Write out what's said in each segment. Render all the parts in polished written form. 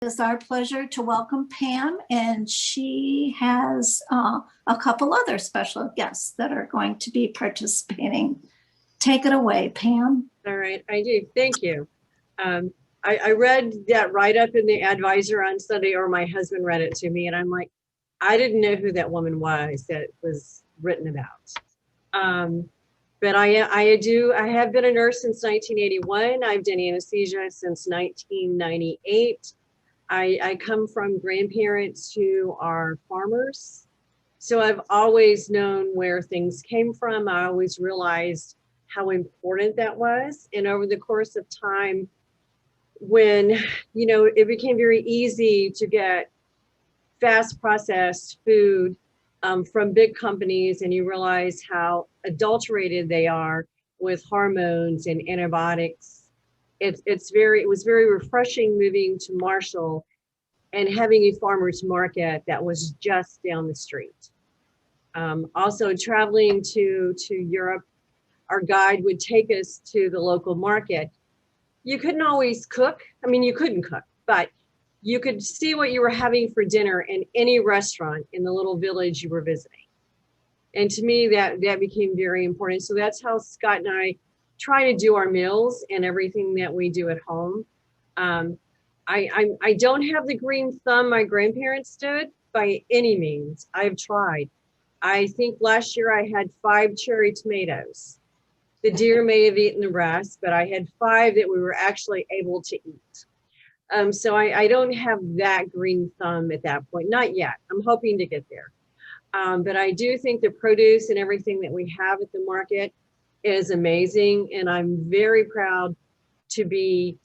It's our pleasure to welcome Pam, and she has a couple other special guests that are going to be participating. Take it away, Pam. All right, I do. Thank you. I read that write-up in the Advisor on Sunday, or my husband read it to me, and I'm like, I didn't know who that woman was that was written about. But I have been a nurse since 1981. I've done anesthesia since 1998. I come from grandparents who are farmers. So I've always known where things came from. I always realized how important that was. And over the course of time, when, it became very easy to get fast processed food from big companies, and you realize how adulterated they are with hormones and antibiotics. It was very refreshing moving to Marshall and having a farmer's market that was just down the street. Also traveling to Europe, our guide would take us to the local market. You couldn't always cook. I mean, you couldn't cook, but you could see what you were having for dinner in any restaurant in the little village you were visiting. And to me, that became very important. So that's how Scott and I try to do our meals and everything that we do at home. I don't have the green thumb my grandparents did by any means. I've tried. I think last year I had 5 cherry tomatoes. The deer may have eaten the rest, but I had 5 that we were actually able to eat. So I don't have that green thumb at that point, not yet. I'm hoping to get there. But I do think the produce and everything that we have at the market is amazing. And I'm very proud to be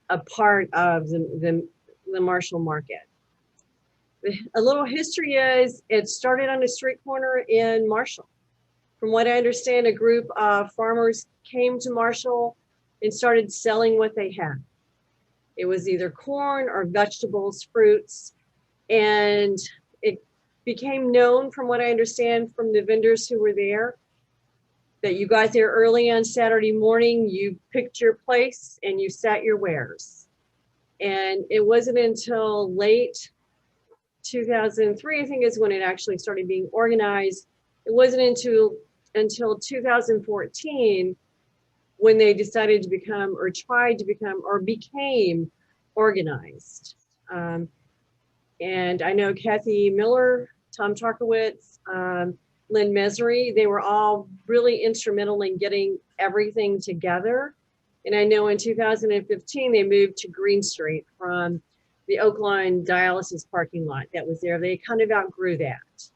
a part of the Marshall market. A little history is it started on a street corner in Marshall. From what I understand, a group of farmers came to Marshall and started selling what they had. It was either corn or vegetables, fruits, and it became known, from what I understand from the vendors who were there, that you got there early on Saturday morning, you picked your place and you sat your wares. And it wasn't until late 2003, I think, is when it actually started being organized. It wasn't until 2014 when they decided to become, or tried to become, or became organized. And I know Kathy Miller, Tom Tarkowitz, Lynn Mesery, they were all really instrumental in getting everything together. And I know in 2015, they moved to Green Street from the Oakline dialysis parking lot that was there. They kind of outgrew that.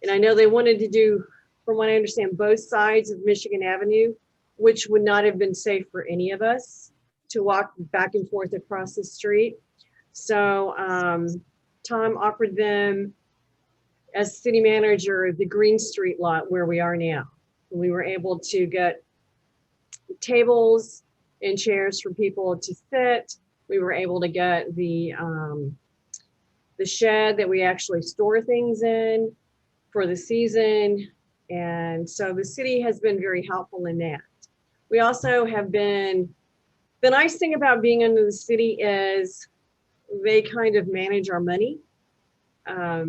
And I know they wanted to do, from what I understand, both sides of Michigan Avenue, which would not have been safe for any of us to walk back and forth across the street. So Tom offered them, as city manager, the Green Street lot where we are now. We were able to get tables and chairs for people to sit. We were able to get the shed that we actually store things in for the season. And so the city has been very helpful in that. We also have been, the nice thing about being under the city is they kind of manage our money. I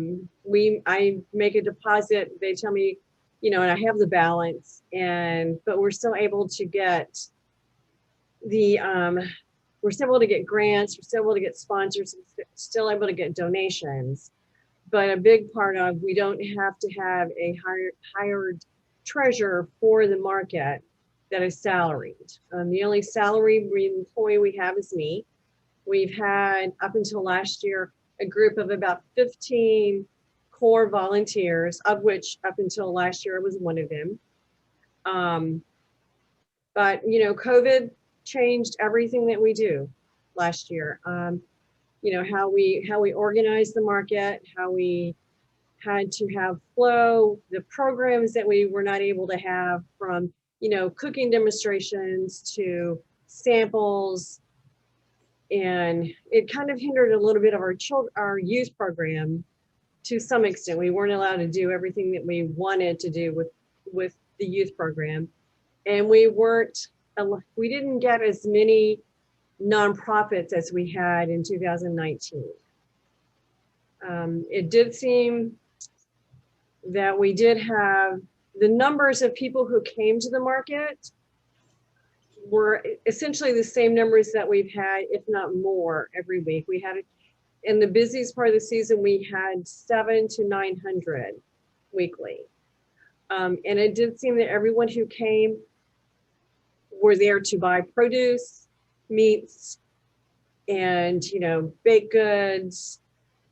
make a deposit, they tell me, and I have the balance, but we're still able to get we're still able to get grants, we're still able to get sponsors, still able to get donations. But a big part of, we don't have to have a hired treasurer for the market that is salaried. The only salaried employee we have is me. We've had, up until last year, a group of about 15 core volunteers, of which up until last year I was one of them. But COVID changed everything that we do last year. How we organized the market, how we had to have flow, the programs that we were not able to have, from cooking demonstrations to samples. And it kind of hindered a little bit of our youth program to some extent. We weren't allowed to do everything that we wanted to do with the youth program. And we didn't get as many nonprofits as we had in 2019. It did seem that we did have the numbers of people who came to the market were essentially the same numbers that we've had, if not more, every week. We had, in the busiest part of the season, we had 700 to 900 weekly. And it did seem that everyone who came were there to buy produce, meats, and, you know, baked goods,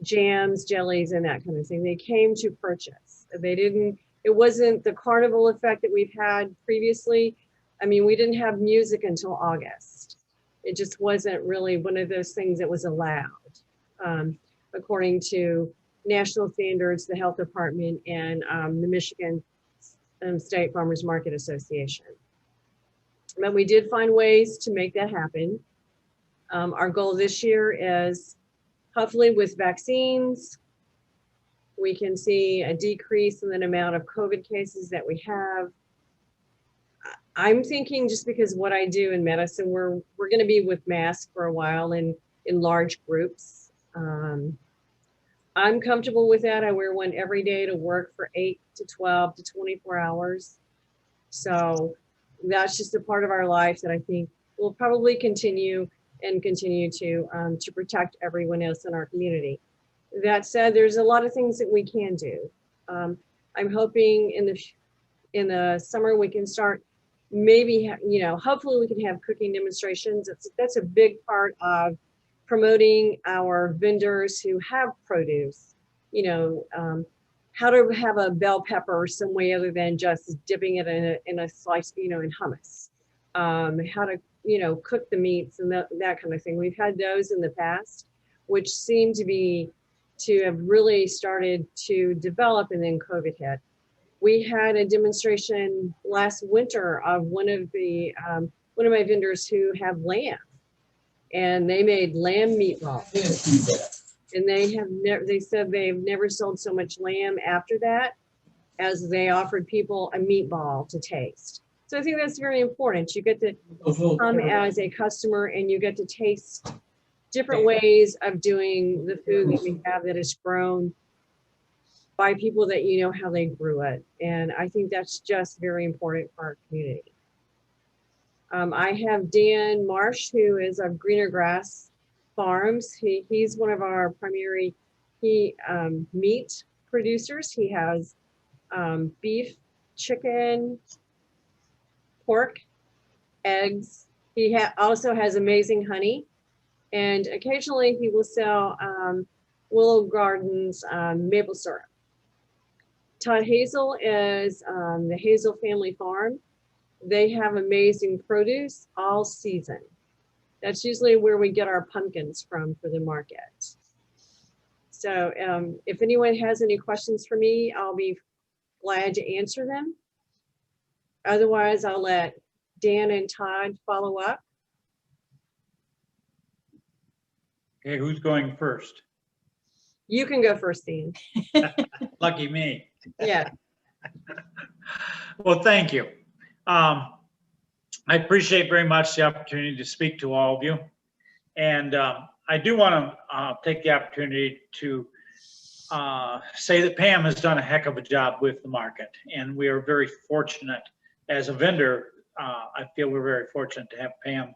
jams, jellies, and that kind of thing. They came to purchase. They didn't, it wasn't the carnival effect that we've had previously. I mean, we didn't have music until August. It just wasn't really one of those things that was allowed, according to national standards, the health department, and the Michigan State Farmers Market Association. But we did find ways to make that happen. Our goal this year is hopefully with vaccines, we can see a decrease in the amount of COVID cases that we have. I'm thinking, just because what I do in medicine, we're going to be with masks for a while in large groups. I'm comfortable with that. I wear one every day to work for 8 to 12 to 24 hours. So that's just a part of our life that I think will probably continue to protect everyone else in our community. That said, there's a lot of things that we can do. I'm hoping in the summer we can start, maybe, you know, hopefully we can have cooking demonstrations. That's a big part of promoting our vendors who have produce, you know, how to have a bell pepper some way other than just dipping it in a slice, you know, in hummus. How to, you know, cook the meats and that kind of thing. We've had those in the past, which seem to have really started to develop, and then COVID hit. We had a demonstration last winter of one of my vendors who have lamb, and they made lamb meatballs. And they said they've never sold so much lamb after that, as they offered people a meatball to taste. So I think that's very important. You get to come as a customer and you get to taste different ways of doing the food that we have that is grown by people that you know how they grew it. And I think that's just very important for our community. I have Dan Marsh, who is of Greener Grass Farms. He's one of our primary meat producers. He has beef, chicken, pork, eggs. He also has amazing honey. And occasionally he will sell Willow Gardens maple syrup. Todd Hazel is the Hazel Family Farm. They have amazing produce all season. That's usually where we get our pumpkins from for the market. So if anyone has any questions for me, I'll be glad to answer them. Otherwise, I'll let Dan and Todd follow up. Okay, who's going first? You can go first, Dan. Lucky me. Yeah. Well, thank you. I appreciate very much the opportunity to speak to all of you. And I do want to take the opportunity to say that Pam has done a heck of a job with the market. And we are very fortunate as a vendor. I feel we're very fortunate to have Pam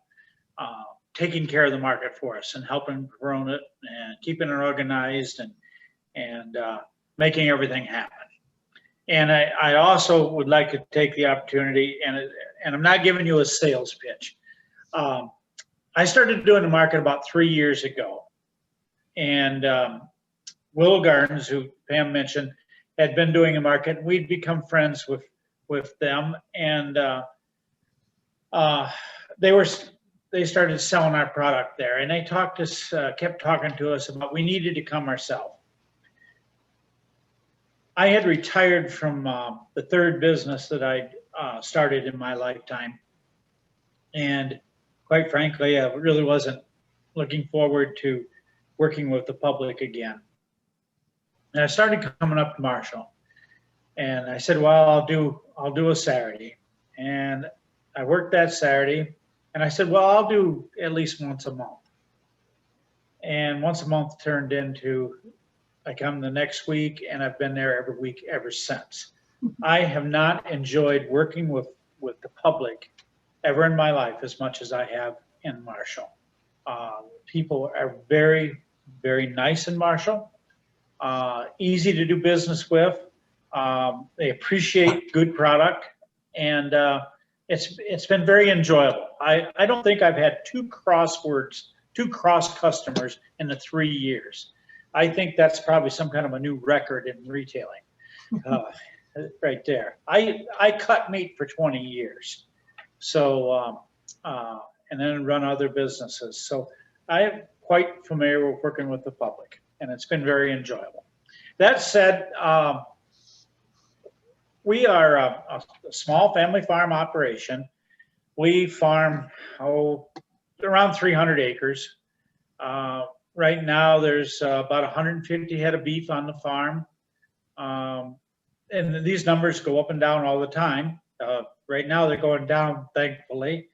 taking care of the market for us and helping grow it and keeping it organized and making everything happen. And I also would like to take the opportunity, and I'm not giving you a sales pitch. I started doing the market about 3 years ago, and Willow Gardens, who Pam mentioned, had been doing a market. We'd become friends with them, and they started selling our product there, and they kept talking to us about we needed to come ourselves. I had retired from the third business that I started in my lifetime, and quite frankly, I really wasn't looking forward to working with the public again. And I started coming up to Marshall, and I said, well, I'll do a Saturday. And I worked that Saturday, And I said, well, I'll do at least once a month. And once a month turned into, I come the next week, and I've been there every week ever since. I have not enjoyed working with the public ever in my life as much as I have in Marshall. People are very, very nice in Marshall, easy to do business with. They appreciate good product, and it's been very enjoyable. I don't think I've had two cross customers in the 3 years. I think that's probably some kind of a new record in retailing, right there. I cut meat for 20 years, so and then run other businesses. So I am quite familiar with working with the public, and it's been very enjoyable. That said, we are a small family farm operation. We farm around 300 acres. Right now, there's about 150 head of beef on the farm. And these numbers go up and down all the time. Right now, they're going down, thankfully.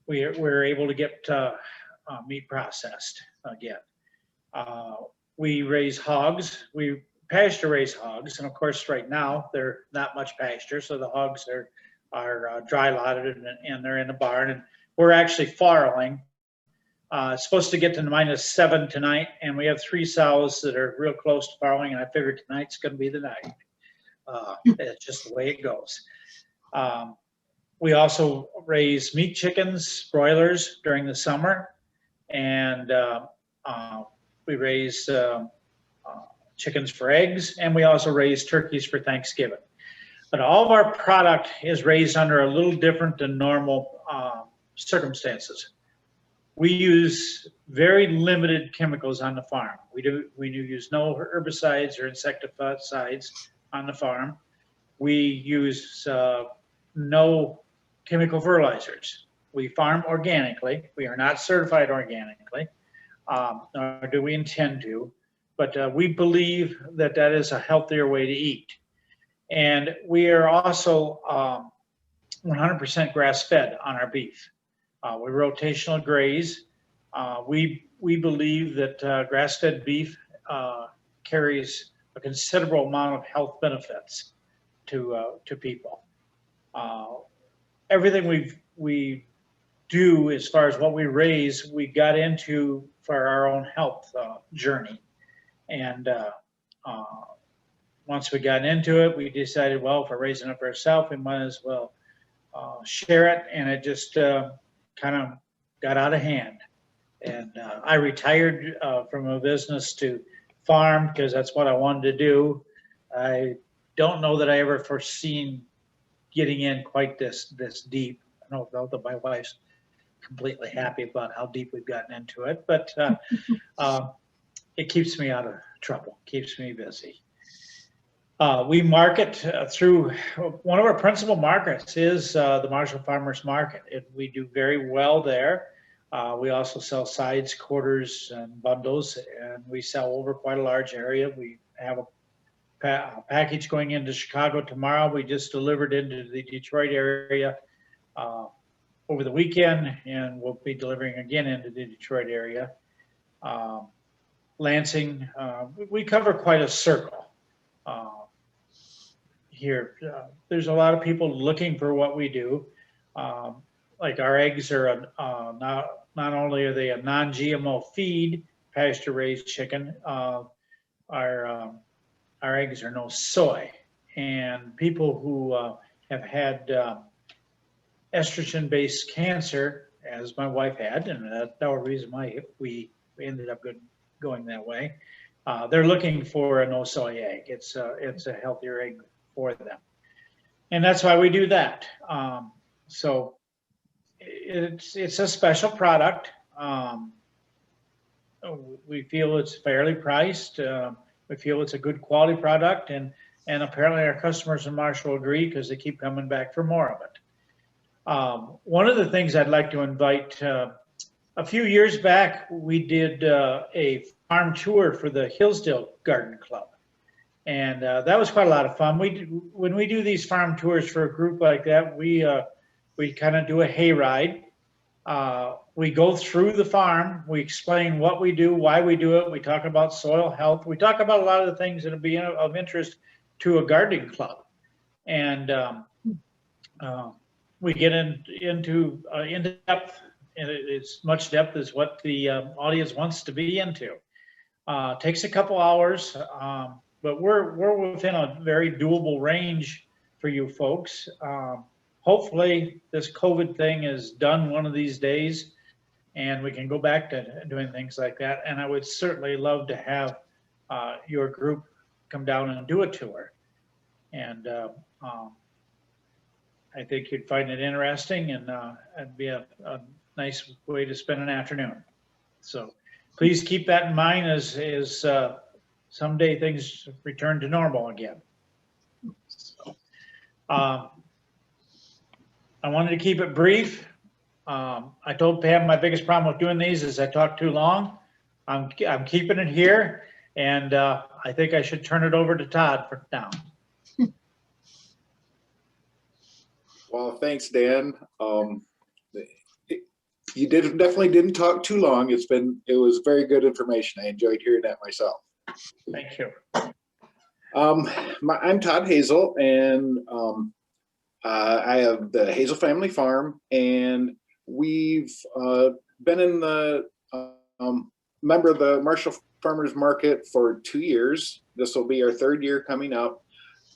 We're able to get meat processed again. We raise hogs. We pasture raise hogs, and of course, right now they're not much pasture, so the hogs are dry lotted and they're in the barn. And we're actually farrowing. It's supposed to get to -7 tonight, and we have 3 sows that are real close to farrowing, and I figured tonight's going to be the night. It's just the way it goes. We also raise meat chickens, broilers during the summer, and we raise chickens for eggs, and we also raise turkeys for Thanksgiving. But all of our product is raised under a little different than normal circumstances. We use very limited chemicals on the farm. We use no herbicides or insecticides on the farm. We use no chemical fertilizers. We farm organically. We are not certified organically, nor do we intend to, but we believe that that is a healthier way to eat. And we are also 100% grass-fed on our beef. We rotational graze. We believe that grass-fed beef carries a considerable amount of health benefits to people. Everything we do as far as what we raise, we got into for our own health journey. And once we got into it, we decided, well, if we're raising it for ourselves, we might as well share it. And it just kind of got out of hand. And I retired from a business to farm because that's what I wanted to do. I don't know that I ever foreseen getting in quite this deep. I don't know that my wife's completely happy about how deep we've gotten into it, but it keeps me out of trouble, keeps me busy. We market through, one of our principal markets is the Marshall Farmers Market. We do very well there. We also sell sides, quarters, and bundles, and we sell over quite a large area. We have a package going into Chicago tomorrow. We just delivered into the Detroit area over the weekend, and we'll be delivering again into the Detroit area. Lansing, we cover quite a circle here. There's a lot of people looking for what we do. Like our eggs are not only are they a non-GMO feed, pasture-raised chicken, our eggs are no soy. And people who have had estrogen-based cancer, as my wife had, and that's the reason why we ended up going that way, they're looking for a no soy egg. It's a healthier egg for them, and that's why we do that. So it's a special product. We feel it's fairly priced. We feel it's a good quality product, and apparently our customers in Marshall agree because they keep coming back for more of it. One of the things I'd like to invite, a few years back, we did a farm tour for the Hillsdale Garden Club, and that was quite a lot of fun. When we do these farm tours for a group like that, we We kind of do a hayride. We go through the farm. We explain what we do, why we do it. We talk about soil health. We talk about a lot of the things that would be of interest to a gardening club. And we get into depth, and it's much depth as what the audience wants to be into. Takes a couple hours, but we're within a very doable range for you folks. Hopefully this COVID thing is done one of these days and we can go back to doing things like that. And I would certainly love to have your group come down and do a tour. And I think you'd find it interesting, and it'd be a nice way to spend an afternoon. So please keep that in mind as someday things return to normal again. So, I wanted to keep it brief. I told Pam my biggest problem with doing these is I talk too long. I'm keeping it here, and I think I should turn it over to Todd for now. Well, thanks, Dan. You definitely didn't talk too long. It was very good information. I enjoyed hearing that myself. Thank you. I'm Todd Hazel, and I have the Hazel Family Farm, and we've been in the member of the Marshall Farmers Market for 2 years. This will be our 3rd year coming up.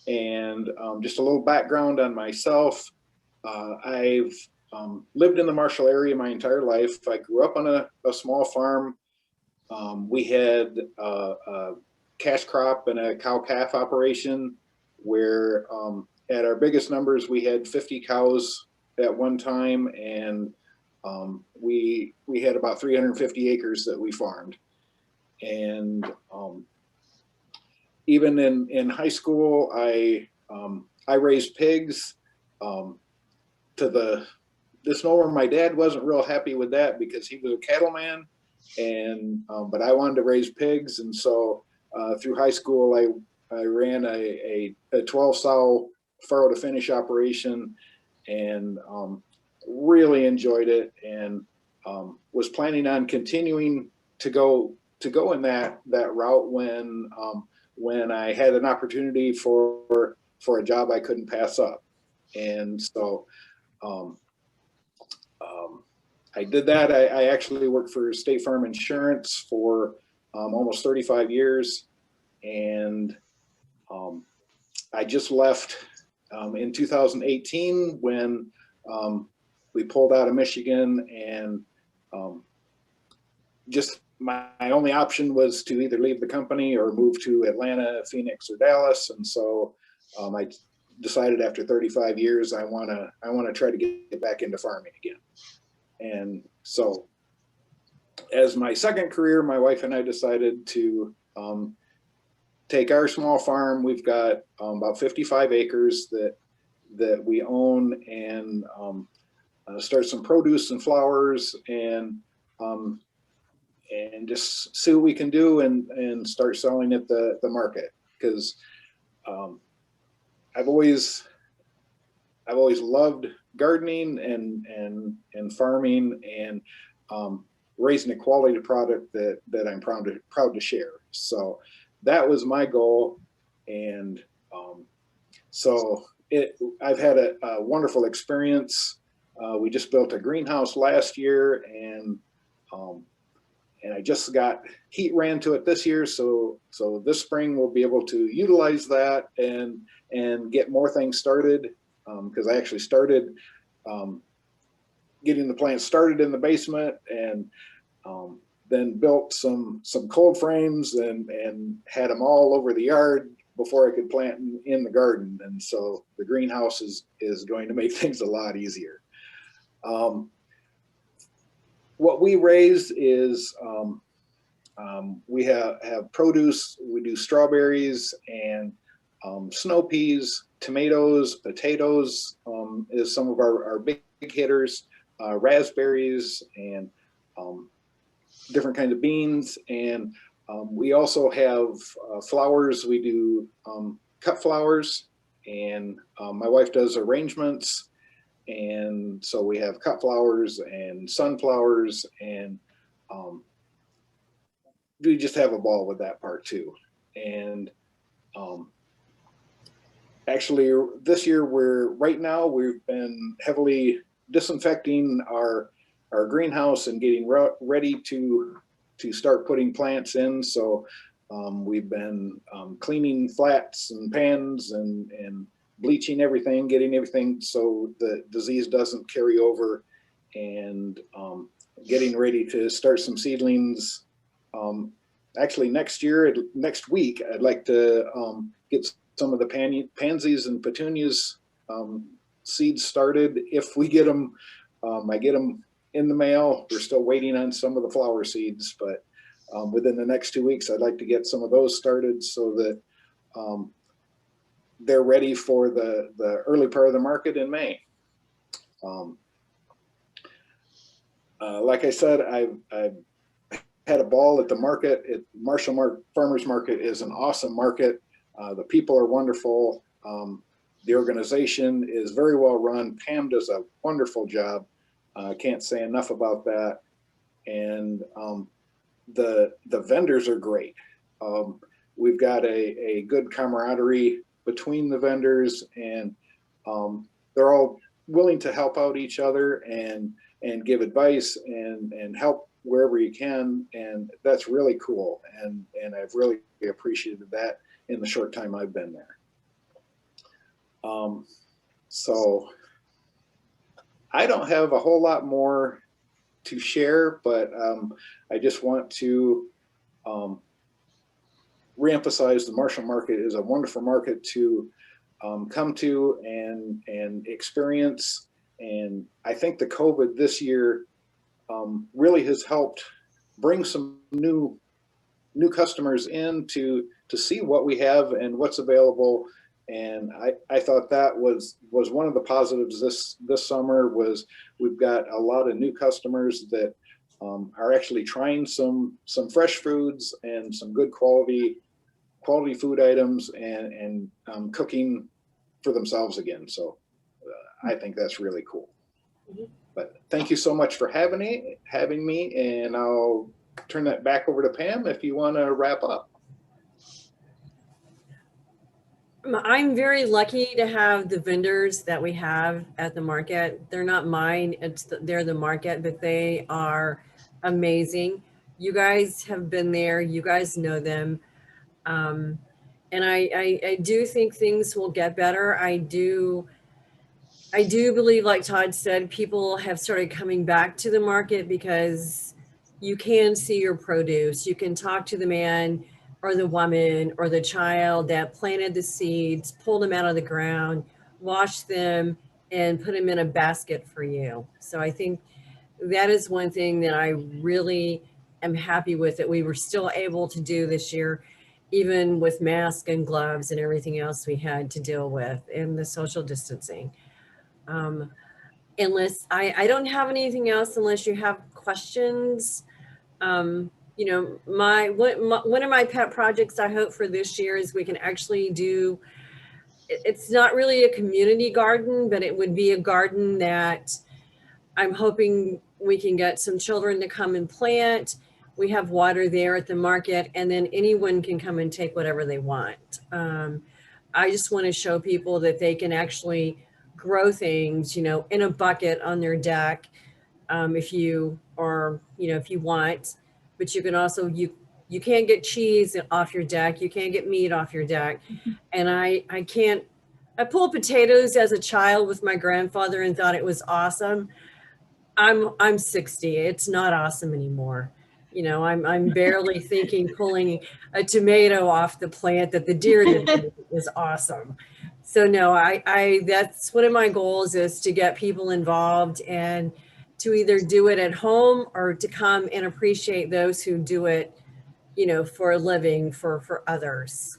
And just a little background on myself. I've lived in the Marshall area my entire life. I grew up on a small farm. We had a cash crop and a cow-calf operation where at our biggest numbers, we had 50 cows at one time, and we had about 350 acres that we farmed. And even in high school, I raised pigs. This nowhere, my dad wasn't real happy with that because he was a cattleman, and but I wanted to raise pigs, and so through high school, I ran a 12 sow furrow to finish operation, and really enjoyed it, and was planning on continuing to go in that route when I had an opportunity for a job I couldn't pass up. And so I did that. I actually worked for State Farm Insurance for almost 35 years, and I just left in 2018 when we pulled out of Michigan, and just my only option was to either leave the company or move to Atlanta, Phoenix, or Dallas. And so I decided after 35 years, I want to try to get back into farming again. And so as my second career, my wife and I decided to take our small farm. We've got about 55 acres that we own, and start some produce and flowers, and just see what we can do, and start selling at the market. Because I've always loved gardening and farming, and raising a quality product that I'm proud to share. So that was my goal, and so I've had a wonderful experience. We just built a greenhouse last year, and I just got heat ran to it this year. So this spring we'll be able to utilize that and get more things started. Because I actually started getting the plant started in the basement, and then built some cold frames and had them all over the yard before I could plant in the garden. And so the greenhouse is going to make things a lot easier. What we raise is we have produce. We do strawberries and snow peas, tomatoes, potatoes is some of our big hitters, raspberries, and different kinds of beans. And we also have flowers. We do cut flowers, and my wife does arrangements. And so we have cut flowers and sunflowers, and we just have a ball with that part too. And actually this year we've been heavily disinfecting our greenhouse and getting ready to start putting plants in. So we've been cleaning flats and pans and bleaching everything, getting everything so the disease doesn't carry over, and getting ready to start some seedlings. Actually next week, I'd like to get some of the pansies and petunias seeds started. If we get them, I get them in the mail. We're still waiting on some of the flower seeds, but within the next 2 weeks, I'd like to get some of those started so that they're ready for the early part of the market in May. Like I said, I've had a ball at the market. Marshall Farmers Market is an awesome market. The people are wonderful. The organization is very well run. Pam does a wonderful job. Can't say enough about that. And the vendors are great. We've got a good camaraderie between the vendors, and they're all willing to help out each other and give advice and help wherever you can. And that's really cool. And I've really appreciated that in the short time I've been there. So I don't have a whole lot more to share, but I just want to reemphasize the Marshall market is a wonderful market to come to and experience. And I think the COVID this year really has helped bring some new customers in to see what we have and what's available. And I thought that was one of the positives this summer. Was we've got a lot of new customers that are actually trying some fresh foods and some good quality food items and cooking for themselves again. So I think that's really cool. But thank you so much for having me, and I'll turn that back over to Pam if you want to wrap up. I'm very lucky to have the vendors that we have at the market. They're not mine, they're the market, but they are amazing. You guys have been there, you guys know them. And I do think things will get better. I do believe, like Todd said, people have started coming back to the market because you can see your produce. You can talk to the man or the woman or the child that planted the seeds, pulled them out of the ground, washed them, and put them in a basket for you. So I think that is one thing that I really am happy with, that we were still able to do this year, even with masks and gloves and everything else we had to deal with and the social distancing. Unless I don't have anything else, unless you have questions. You know, one of my pet projects I hope for this year is we can actually do, it's not really a community garden, but it would be a garden that I'm hoping we can get some children to come and plant. We have water there at the market, and then anyone can come and take whatever they want. I just want to show people that they can actually grow things, you know, in a bucket on their deck, if you want. But you can also, you can't get cheese off your deck. You can't get meat off your deck. And I pulled potatoes as a child with my grandfather and thought it was awesome. I'm 60. It's not awesome anymore. You know, I'm barely thinking pulling a tomato off the plant that the deer did was awesome. So no, that's one of my goals, is to get people involved and to either do it at home or to come and appreciate those who do it, you know, for a living, for others.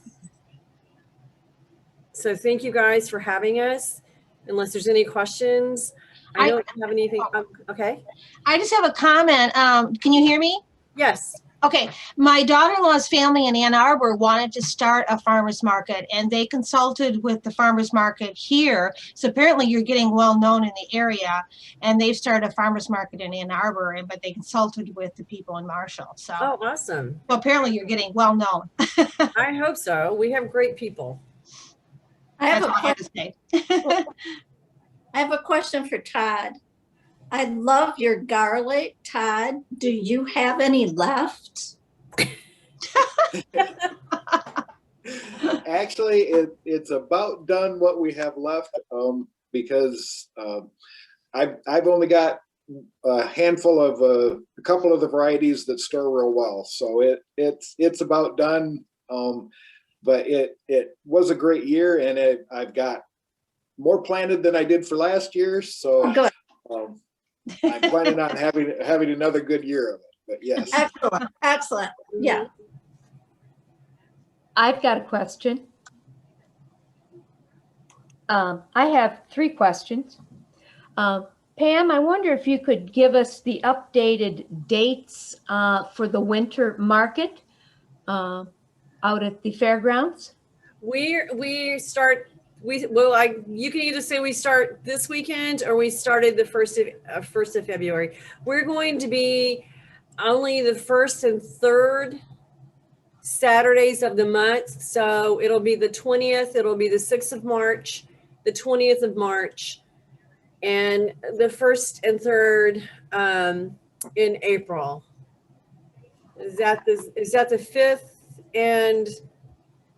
So thank you guys for having us. Unless there's any questions, I don't have anything. Okay. I just have a comment. Can you hear me? Yes. Okay, my daughter-in-law's family in Ann Arbor wanted to start a farmer's market, and they consulted with the farmer's market here. So apparently you're getting well known in the area, and they've started a farmer's market in Ann Arbor, but they consulted with the people in Marshall. So Oh, awesome. well, apparently you're getting well known. I hope so. We have great people. I have That's a all I have question. to say. I have a question for Todd. I love your garlic, Todd. Do you have any left? Actually, it's about done what we have left, because I've only got a handful of a couple of the varieties that store real well. So it's about done. But it was a great year, and I've got more planted than I did for last year. So Good. I'm planning on having another good year of it. But yes. Excellent. Excellent. Yeah. I've got a question. I have 3 questions. Pam, I wonder if you could give us the updated dates for the winter market out at the fairgrounds. You can either say we start this weekend or we started the 1st of February. We're going to be only the 1st and 3rd Saturdays of the month. So it'll be the 20th, it'll be the 6th of March, the 20th of March, and the 1st and 3rd in April. Is that the 5th and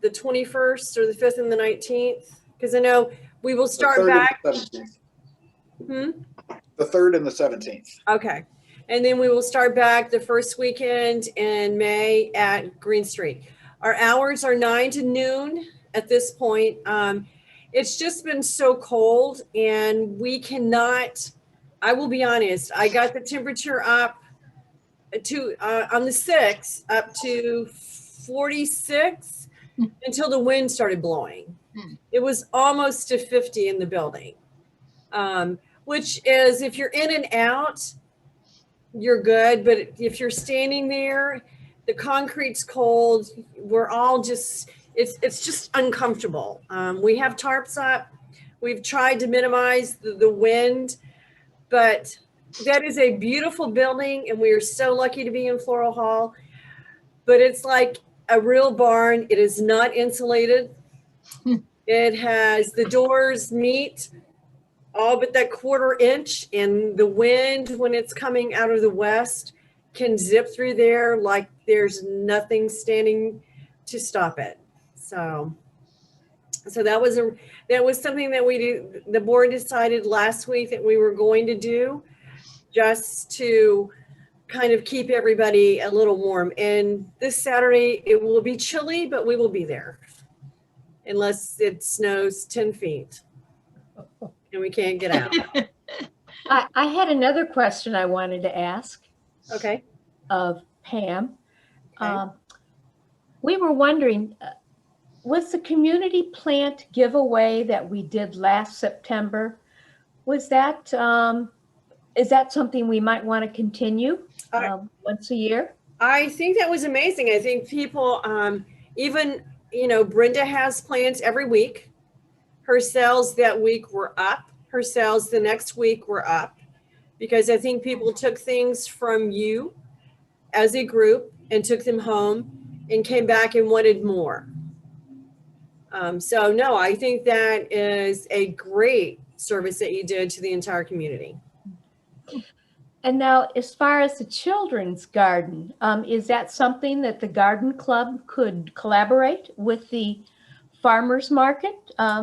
the 21st, or the 5th and the 19th? Because I know we will start back. The 3rd and the 17th. Okay. And then we will start back the first weekend in May at Green Street. Our hours are 9 to noon at this point. It's just been so cold, and we cannot, I will be honest, I got the temperature up to, on the 6th, up to 46 until the wind started blowing. It was almost to 50 in the building, which is, if you're in and out, you're good. But if you're standing there, the concrete's cold. We're all just, it's just uncomfortable. We have tarps up. We've tried to minimize the wind, but that is a beautiful building, and we are so lucky to be in Floral Hall. But it's like a real barn. It is not insulated. It has, the doors meet all but that 1/4 inch, and the wind, when it's coming out of the west, can zip through there like there's nothing standing to stop it. So that was something that the board decided last week that we were going to do, just to kind of keep everybody a little warm. And this Saturday it will be chilly, but we will be there unless it snows 10 feet and we can't get out. I had another question I wanted to ask Okay. of Pam. Okay. We were wondering, was the community plant giveaway that we did last September, was that, is that something we might want to continue once a year? I think that was amazing. I think people, even, Brenda has plans every week. Her sales that week were up. Her sales the next week were up, because I think people took things from you as a group and took them home and came back and wanted more. So no, I think that is a great service that you did to the entire community. And now, as far as the children's garden, is that something that the garden club could collaborate with the farmers market?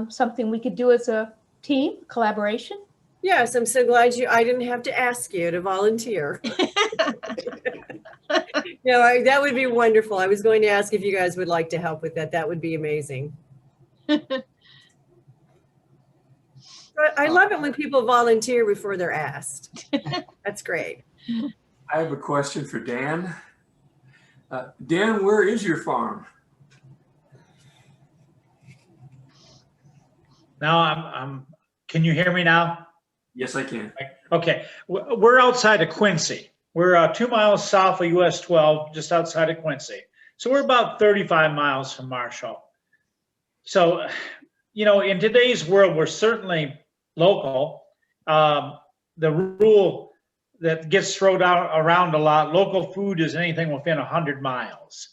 Something we could do as a team collaboration? Yes, I'm so glad I didn't have to ask you to volunteer. No, that would be wonderful. I was going to ask if you guys would like to help with that. That would be amazing. But I love it when people volunteer before they're asked. That's great. I have a question for Dan. Dan, where is your farm? Can you hear me now? Yes, I can. Okay, we're outside of Quincy. We're 2 miles south of US 12, just outside of Quincy. So we're about 35 miles from Marshall. So, you know, in today's world, we're certainly local. The rule that gets thrown out around a lot, local food is anything within 100 miles.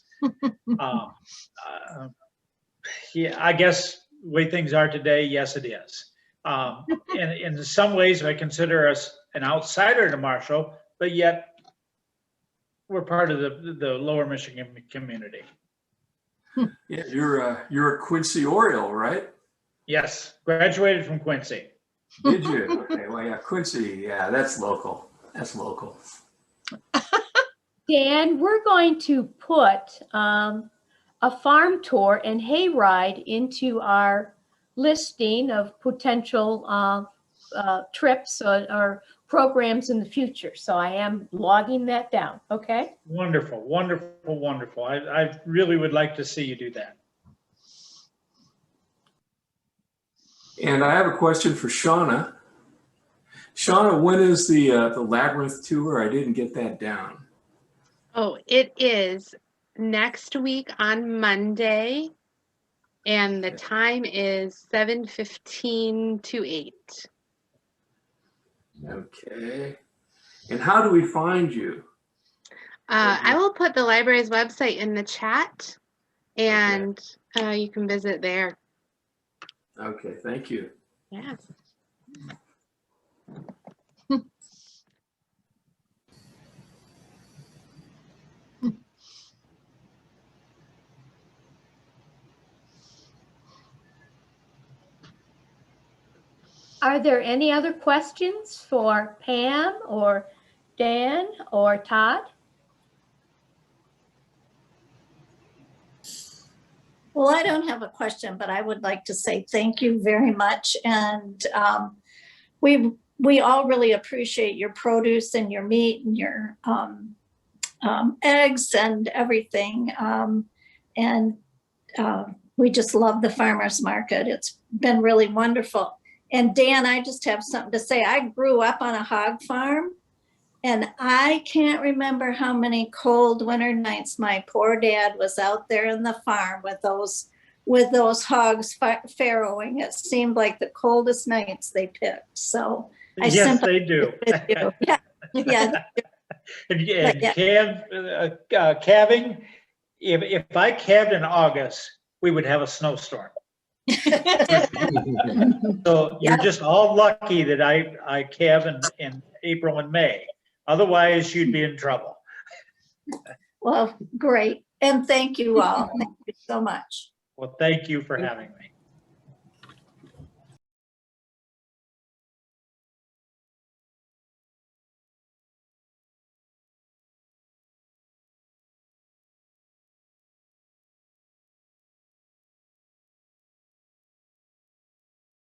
Yeah, I guess the way things are today, yes, it is. In some ways, I consider us an outsider to Marshall, but yet we're part of the lower Michigan community. Yeah, you're a Quincy Oriole, right? Yes, graduated from Quincy. Did you? Okay, well, yeah, Quincy, yeah, that's local. That's local. Dan, we're going to put a farm tour and hayride into our listing of potential trips or programs in the future. So I am logging that down, okay? Wonderful, wonderful, wonderful. I really would like to see you do that. And I have a question for Shauna. Shauna, when is the Labyrinth tour? I didn't get that down. Oh, it is next week on Monday, and the time is 7:15 to 8. Okay. And how do we find you? I will put the library's website in the chat, and you can visit there. Okay, thank you. Yes. Are there any other questions for Pam or Dan or Todd? Well, I don't have a question, but I would like to say thank you very much. And we all really appreciate your produce and your meat and your eggs and everything. We just love the farmers market. It's been really wonderful. And Dan, I just have something to say. I grew up on a hog farm, and I can't remember how many cold winter nights my poor dad was out there in the farm with those hogs farrowing. It seemed like the coldest nights they picked. So Yes, they do. Yeah, yeah. And calving, if I calved in August, we would have a snowstorm. So you're just all lucky that I calve in April and May. Otherwise, you'd be in trouble. Well, great. And thank you all. Thank you so much. Well, thank you for having me.